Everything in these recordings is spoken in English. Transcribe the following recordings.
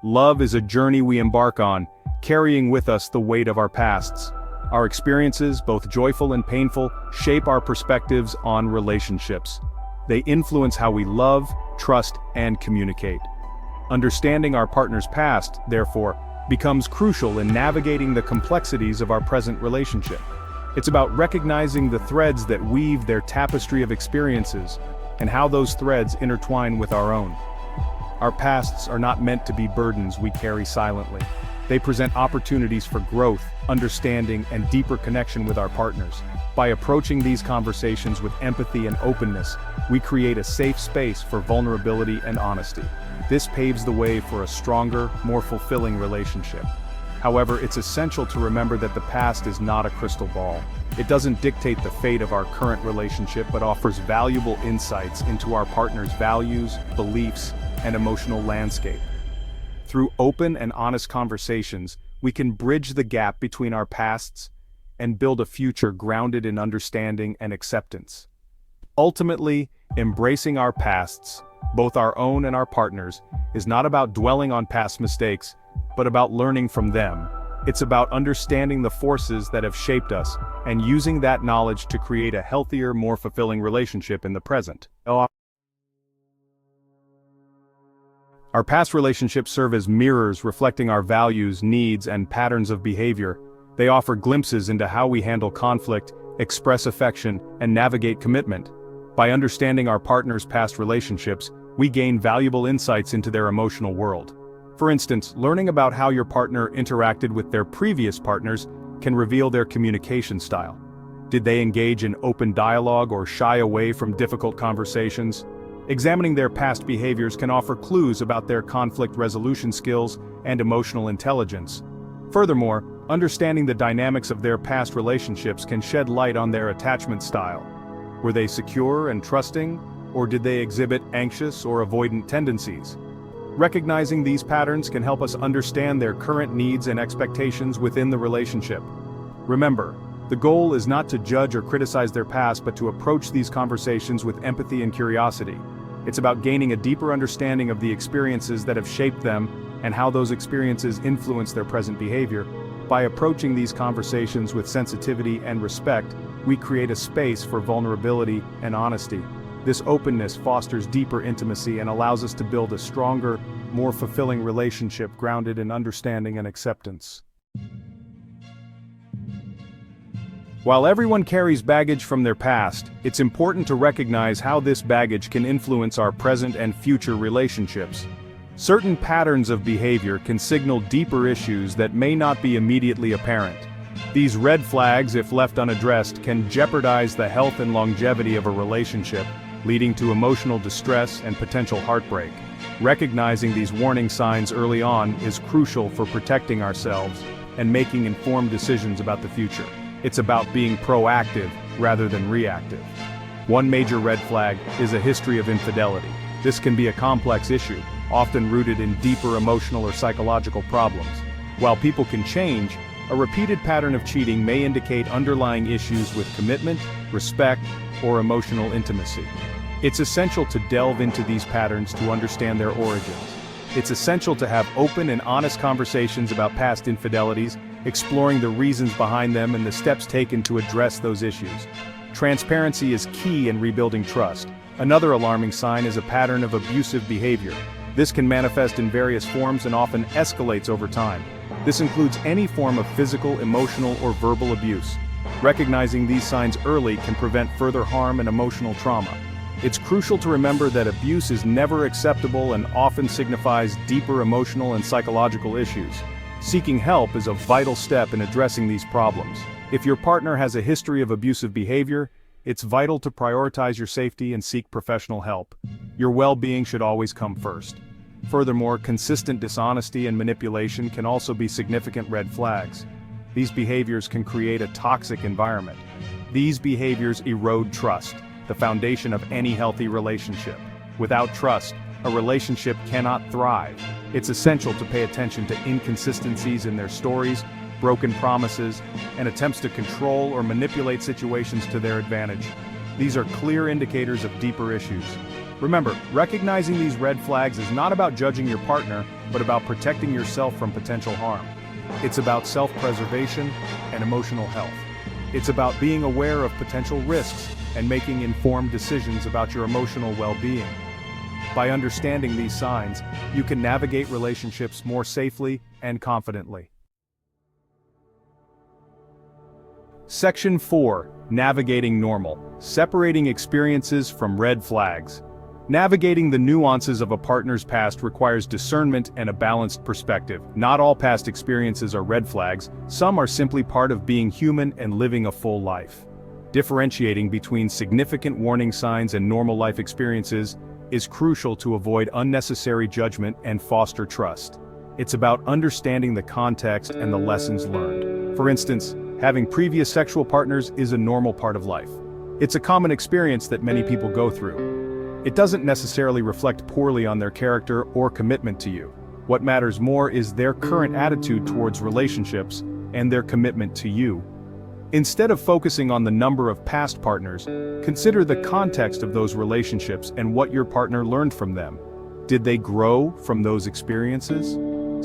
Love is a journey we embark on, carrying with us the weight of our pasts. Our experiences, both joyful and painful, shape our perspectives on relationships. They influence how we love, trust, and communicate. Understanding our partner's past, therefore, becomes crucial in navigating the complexities of our present relationship. It's about recognizing the threads that weave their tapestry of experiences, and how those threads intertwine with our own. Our pasts are not meant to be burdens we carry silently. They present opportunities for growth, understanding, and deeper connection with our partners. By approaching these conversations with empathy and openness, we create a safe space for vulnerability and honesty. This paves the way for a stronger, more fulfilling relationship. However, it's essential to remember that the past is not a crystal ball. It doesn't dictate the fate of our current relationship, but offers valuable insights into our partner's values, beliefs, and emotional landscape. Through open and honest conversations, we can bridge the gap between our pasts and build a future grounded in understanding and acceptance. Ultimately, embracing our pasts, both our own and our partners, is not about dwelling on past mistakes, but about learning from them. It's about understanding the forces that have shaped us and using that knowledge to create a healthier, more fulfilling relationship in the present. Our past relationships serve as mirrors reflecting our values, needs, and patterns of behavior. They offer glimpses into how we handle conflict, express affection, and navigate commitment. By understanding our partner's past relationships, we gain valuable insights into their emotional world. For instance, learning about how your partner interacted with their previous partners can reveal their communication style. Did they engage in open dialogue or shy away from difficult conversations? Examining their past behaviors can offer clues about their conflict resolution skills and emotional intelligence. Furthermore, understanding the dynamics of their past relationships can shed light on their attachment style. Were they secure and trusting, or did they exhibit anxious or avoidant tendencies? Recognizing these patterns can help us understand their current needs and expectations within the relationship. Remember, the goal is not to judge or criticize their past, but to approach these conversations with empathy and curiosity. It's about gaining a deeper understanding of the experiences that have shaped them and how those experiences influence their present behavior. By approaching these conversations with sensitivity and respect, we create a space for vulnerability and honesty. This openness fosters deeper intimacy and allows us to build a stronger, more fulfilling relationship grounded in understanding and acceptance. While everyone carries baggage from their past, it's important to recognize how this baggage can influence our present and future relationships. Certain patterns of behavior can signal deeper issues that may not be immediately apparent. These red flags, if left unaddressed, can jeopardize the health and longevity of a relationship, leading to emotional distress and potential heartbreak. Recognizing these warning signs early on is crucial for protecting ourselves and making informed decisions about the future. It's about being proactive rather than reactive. One major red flag is a history of infidelity. This can be a complex issue, often rooted in deeper emotional or psychological problems. While people can change, a repeated pattern of cheating may indicate underlying issues with commitment, respect, or emotional intimacy. It's essential to delve into these patterns to understand their origins. It's essential to have open and honest conversations about past infidelities, exploring the reasons behind them and the steps taken to address those issues. Transparency is key in rebuilding trust. Another alarming sign is a pattern of abusive behavior. This can manifest in various forms and often escalates over time. This includes any form of physical, emotional, or verbal abuse. Recognizing these signs early can prevent further harm and emotional trauma. It's crucial to remember that abuse is never acceptable and often signifies deeper emotional and psychological issues. Seeking help is a vital step in addressing these problems. If your partner has a history of abusive behavior, it's vital to prioritize your safety and seek professional help. Your well-being should always come first. Furthermore, consistent dishonesty and manipulation can also be significant red flags. These behaviors can create a toxic environment. These behaviors erode trust, the foundation of any healthy relationship. Without trust, a relationship cannot thrive. It's essential to pay attention to inconsistencies in their stories, broken promises, and attempts to control or manipulate situations to their advantage. These are clear indicators of deeper issues. Remember, recognizing these red flags is not about judging your partner, but about protecting yourself from potential harm. It's about self-preservation and emotional health. It's about being aware of potential risks and making informed decisions about your emotional well-being. By understanding these signs, you can navigate relationships more safely and confidently. Section 4. Navigating normal. Separating experiences from red flags. Navigating the nuances of a partner's past requires discernment and a balanced perspective. Not all past experiences are red flags, some are simply part of being human and living a full life. Differentiating between significant warning signs and normal life experiences is crucial to avoid unnecessary judgment and foster trust. It's about understanding the context and the lessons learned. For instance, having previous sexual partners is a normal part of life. It's a common experience that many people go through. It doesn't necessarily reflect poorly on their character or commitment to you. What matters more is their current attitude towards relationships and their commitment to you. Instead of focusing on the number of past partners, consider the context of those relationships and what your partner learned from them. Did they grow from those experiences?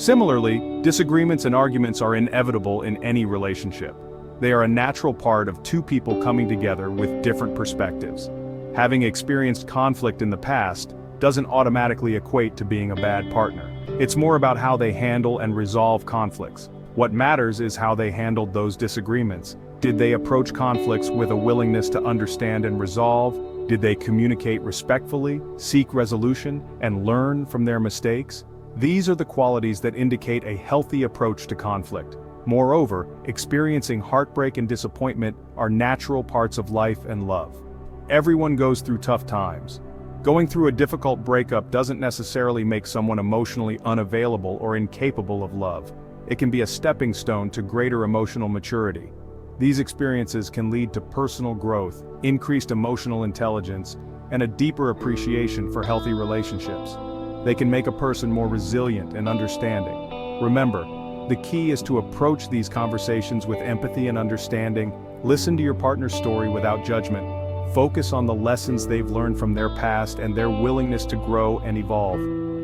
Similarly, disagreements and arguments are inevitable in any relationship. They are a natural part of two people coming together with different perspectives. Having experienced conflict in the past doesn't automatically equate to being a bad partner. It's more about how they handle and resolve conflicts. What matters is how they handled those disagreements. Did they approach conflicts with a willingness to understand and resolve? Did they communicate respectfully, seek resolution, and learn from their mistakes? These are the qualities that indicate a healthy approach to conflict. Moreover, experiencing heartbreak and disappointment are natural parts of life and love. Everyone goes through tough times. Going through a difficult breakup doesn't necessarily make someone emotionally unavailable or incapable of love. It can be a stepping stone to greater emotional maturity. These experiences can lead to personal growth, increased emotional intelligence, and a deeper appreciation for healthy relationships. They can make a person more resilient and understanding. Remember, the key is to approach these conversations with empathy and understanding. Listen to your partner's story without judgment. Focus on the lessons they've learned from their past and their willingness to grow and evolve.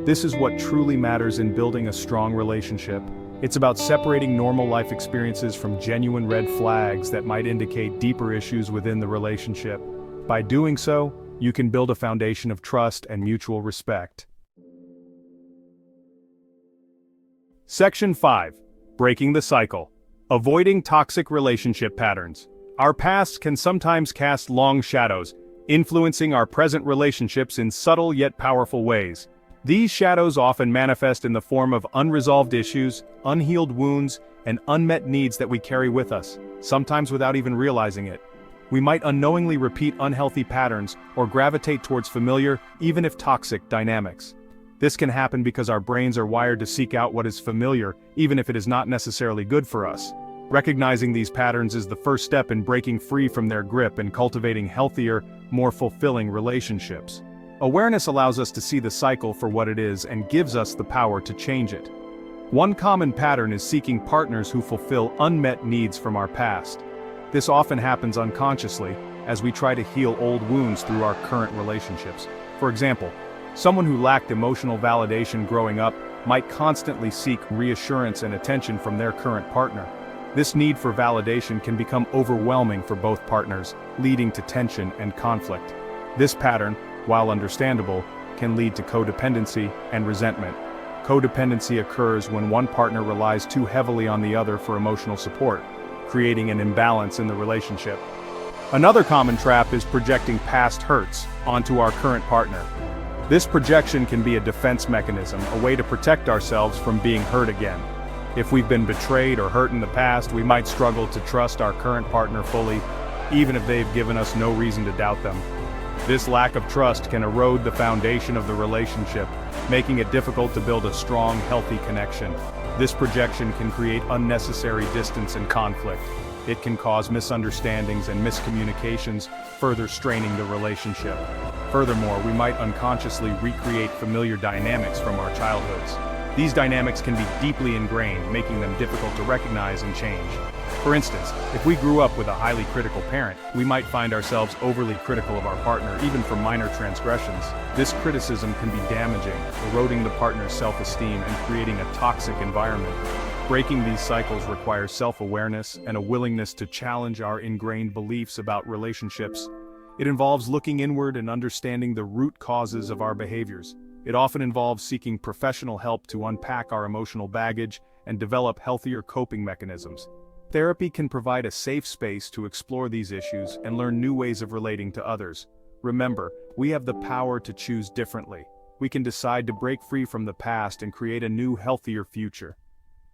This is what truly matters in building a strong relationship. It's about separating normal life experiences from genuine red flags that might indicate deeper issues within the relationship. By doing so, you can build a foundation of trust and mutual respect. Section 5. Breaking the cycle. Avoiding toxic relationship patterns. Our past can sometimes cast long shadows, influencing our present relationships in subtle yet powerful ways. These shadows often manifest in the form of unresolved issues, unhealed wounds, and unmet needs that we carry with us, sometimes without even realizing it. We might unknowingly repeat unhealthy patterns or gravitate towards familiar, even if toxic, dynamics. This can happen because our brains are wired to seek out what is familiar, even if it is not necessarily good for us. Recognizing these patterns is the first step in breaking free from their grip and cultivating healthier, more fulfilling relationships. Awareness allows us to see the cycle for what it is and gives us the power to change it. One common pattern is seeking partners who fulfill unmet needs from our past. This often happens unconsciously, as we try to heal old wounds through our current relationships. For example, someone who lacked emotional validation growing up might constantly seek reassurance and attention from their current partner. This need for validation can become overwhelming for both partners, leading to tension and conflict. This pattern, while understandable, can lead to codependency and resentment. Codependency occurs when one partner relies too heavily on the other for emotional support, creating an imbalance in the relationship. Another common trap is projecting past hurts onto our current partner. This projection can be a defense mechanism, a way to protect ourselves from being hurt again. If we've been betrayed or hurt in the past, we might struggle to trust our current partner fully, even if they've given us no reason to doubt them. This lack of trust can erode the foundation of the relationship, making it difficult to build a strong, healthy connection. This projection can create unnecessary distance and conflict. It can cause misunderstandings and miscommunications, further straining the relationship. Furthermore, we might unconsciously recreate familiar dynamics from our childhoods. These dynamics can be deeply ingrained, making them difficult to recognize and change. For instance, if we grew up with a highly critical parent, we might find ourselves overly critical of our partner even for minor transgressions. This criticism can be damaging, eroding the partner's self-esteem and creating a toxic environment. Breaking these cycles requires self-awareness and a willingness to challenge our ingrained beliefs about relationships. It involves looking inward and understanding the root causes of our behaviors. It often involves seeking professional help to unpack our emotional baggage and develop healthier coping mechanisms. Therapy can provide a safe space to explore these issues and learn new ways of relating to others. Remember, we have the power to choose differently. We can decide to break free from the past and create a new, healthier future.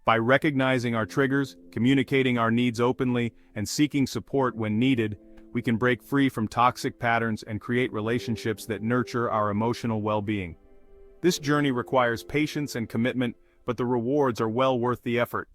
By recognizing our triggers, communicating our needs openly, and seeking support when needed, we can break free from toxic patterns and create relationships that nurture our emotional well-being. This journey requires patience and commitment, but the rewards are well worth the effort.